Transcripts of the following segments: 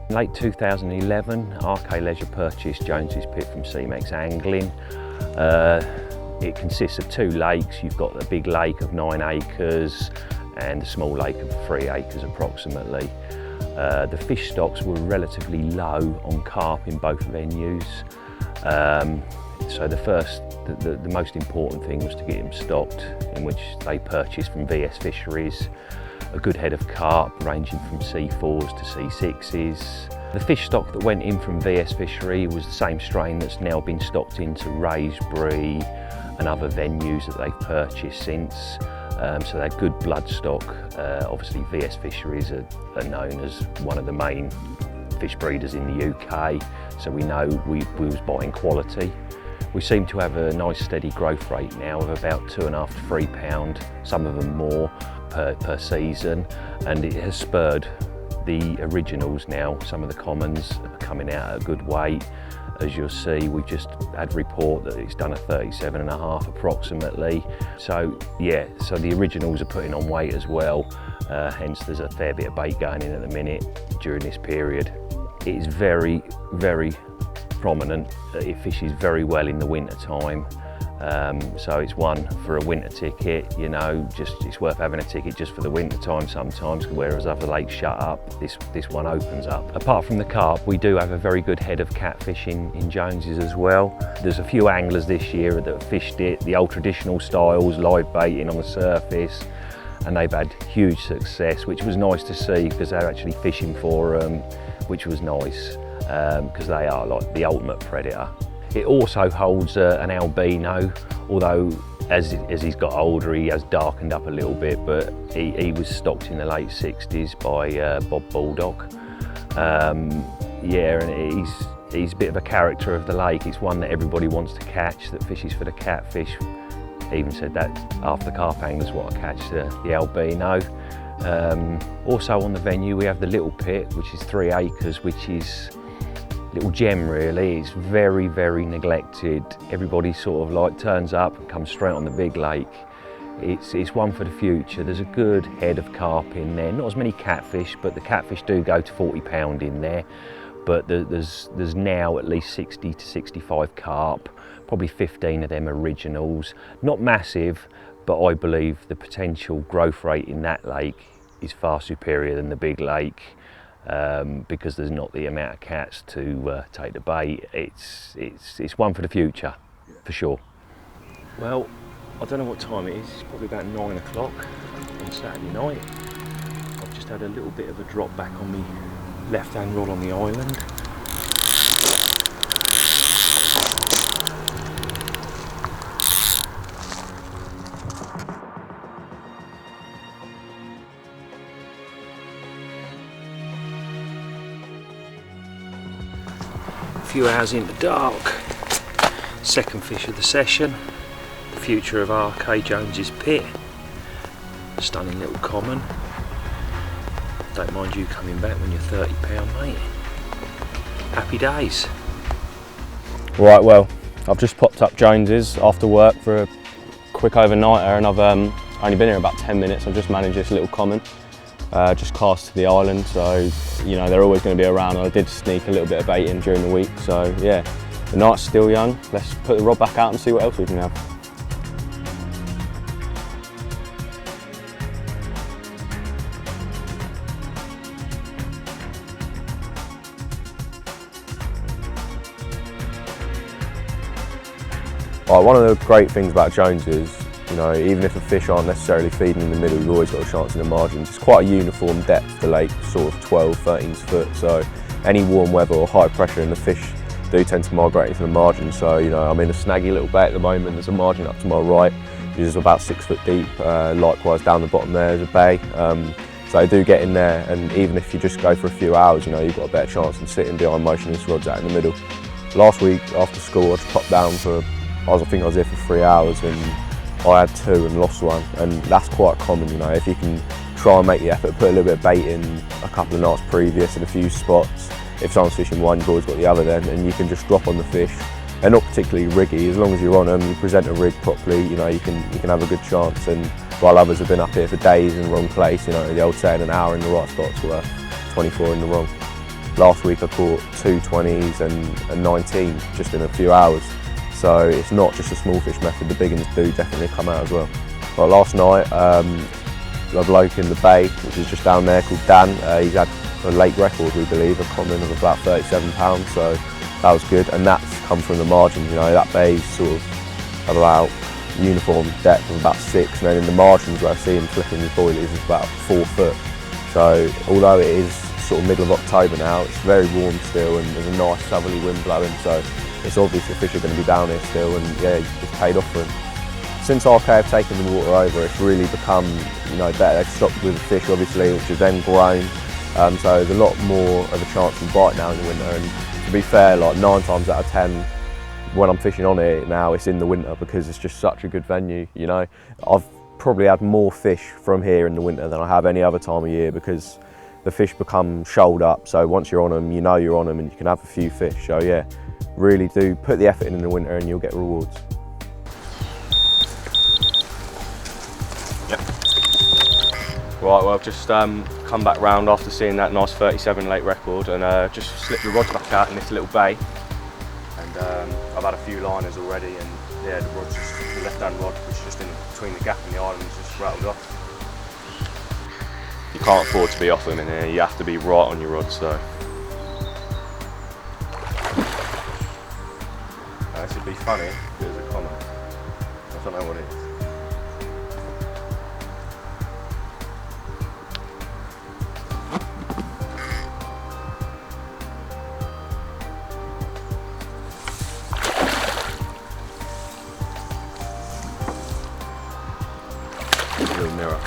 In late 2011, RK Leisure purchased Jonesy's pit from Cemex Angling. It consists of two lakes. You've got a big lake of 9 acres and a small lake of 3 acres approximately. The fish stocks were relatively low on carp in both venues. So the most important thing was to get them stocked, in which they purchased from VS Fisheries a good head of carp ranging from C4s to C6s. The fish stock that went in from VS Fishery was the same strain that's now been stocked into Ray's, Bree and other venues that they've purchased since. So they're good blood stock. Obviously VS Fisheries are known as one of the main fish breeders in the UK, so we know we was buying quality. We seem to have a nice steady growth rate now of about 2.5 to 3 pound, some of them more, per season, and it has spurred the originals now. Some of the commons are coming out at a good weight. As you'll see, we've just had a report that it's done a 37.5 approximately. So yeah, so the originals are putting on weight as well, hence there's a fair bit of bait going in at the minute during this period. It is very, very prominent. It fishes very well in the winter time. So it's one for a winter ticket, you know, it's worth having a ticket just for the winter time sometimes, whereas other lakes shut up, this one opens up. Apart from the carp, we do have a very good head of catfishing in Jonesy's as well. There's a few anglers this year that have fished it, the old traditional styles, live baiting on the surface, and they've had huge success, which was nice to see because they're actually fishing for them, which was nice because they are like the ultimate predator. It also holds an albino, although as he's got older he has darkened up a little bit, but he was stocked in the late 60s by Bob Baldock. Yeah, and he's a bit of a character of the lake. It's one that everybody wants to catch, that fishes for the catfish. He even said that half the carp anglers want to catch the albino. Also on the venue we have the little pit, which is 3 acres, which is little gem really. It's very, very neglected. Everybody sort of like turns up and comes straight on the big lake. It's one for the future. There's a good head of carp in there. Not as many catfish, but the catfish do go to 40 pound in there. But there's now at least 60 to 65 carp, probably 15 of them originals. Not massive, but I believe the potential growth rate in that lake is far superior than the big lake. Because there's not the amount of cats to take the bait. It's one for the future, for sure. Well, I don't know what time it is. It's probably about 9 o'clock on Saturday night. I've just had a little bit of a drop back on my left-hand rod on the island. Few hours in the dark, second fish of the session, the future of RK Jones's pit, stunning little common. Don't mind you coming back when you're 30 pound, mate. Happy days. Right, well, I've just popped up Jones's after work for a quick overnighter, and I've only been here about 10 minutes. I've just managed this little common. Just cast to the island, so you know they're always going to be around. I did sneak a little bit of bait in during the week, so yeah, the night's still young. Let's put the rod back out and see what else we can have. Right, one of the great things about Jones is, you know, even if the fish aren't necessarily feeding in the middle, you've always got a chance in the margins. It's quite a uniform depth, the lake, sort of 12, 13 foot, so any warm weather or high pressure and the fish do tend to migrate into the margin. So, you know, I'm in a snaggy little bay at the moment. There's a margin up to my right, which is about 6 foot deep. Likewise down the bottom there is a bay. So I do get in there, and even if you just go for a few hours, you know, you've got a better chance than sitting behind motionless rods out in the middle. Last week after school I just popped down for, I think I was here for 3 hours, and I had 2 and lost 1, and that's quite common, you know. If you can try and make the effort, put a little bit of bait in a couple of nights previous in a few spots. If someone's fishing one, you've always got the other then, and you can just drop on the fish. They're not particularly riggy. As long as you're on them, you present a rig properly, you know, you can have a good chance. And while others have been up here for days in the wrong place, you know, the old saying, an hour in the right spot's worth 24 in the wrong. Last week I caught 2 20s and 19 just in a few hours. So it's not just a small fish method, the big ones do definitely come out as well. But last night, a bloke in the bay, which is just down there, called Dan, he's had a lake record, we believe, a common of about 37 pounds, so that was good. And that's come from the margins, you know, that bay's sort of about uniform depth of about 6, and then in the margins where I see him flipping his boilies is about 4 foot. So although it is sort of middle of October now, it's very warm still and there's a nice southerly wind blowing, so it's obvious the fish are going to be down here still, and yeah, it's paid off for him. Since RK have taken the water over, it's really become, you know, better. They've stocked with the fish obviously, which has then grown, so there's a lot more of a chance to bite now in the winter. And to be fair, like 9 times out of 10 when I'm fishing on it now, it's in the winter because it's just such a good venue, you know. I've probably had more fish from here in the winter than I have any other time of year because the fish become shoaled up, so once you're on them, you know you're on them and you can have a few fish. So yeah, really do put the effort in the winter and you'll get rewards. Yep. Right, well I've just come back round after seeing that nice 37 lake record and just slipped the rods back out in this little bay. And I've had a few liners already, and yeah, the rod's just, the left-hand rod was just in between the gap and the island, just rattled off. You can't afford to be off them in here, you have to be right on your rod, so. This would be funny if it was a common. I don't know what it is. Little mirror.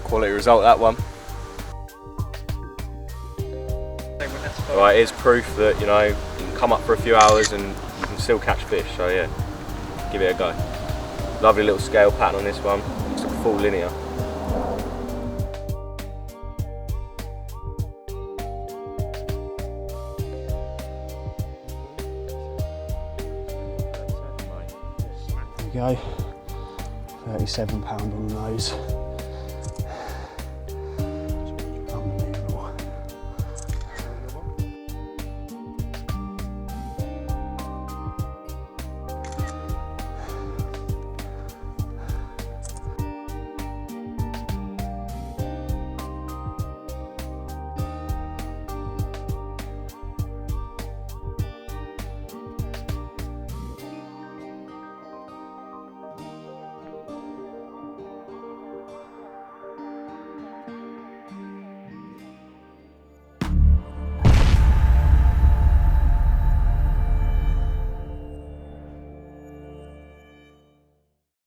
Quality result, that one. Right, here's proof that, you know, you can come up for a few hours and you can still catch fish, so yeah, give it a go. Lovely little scale pattern on this one, looks like a full linear. There we go, £37 on the nose.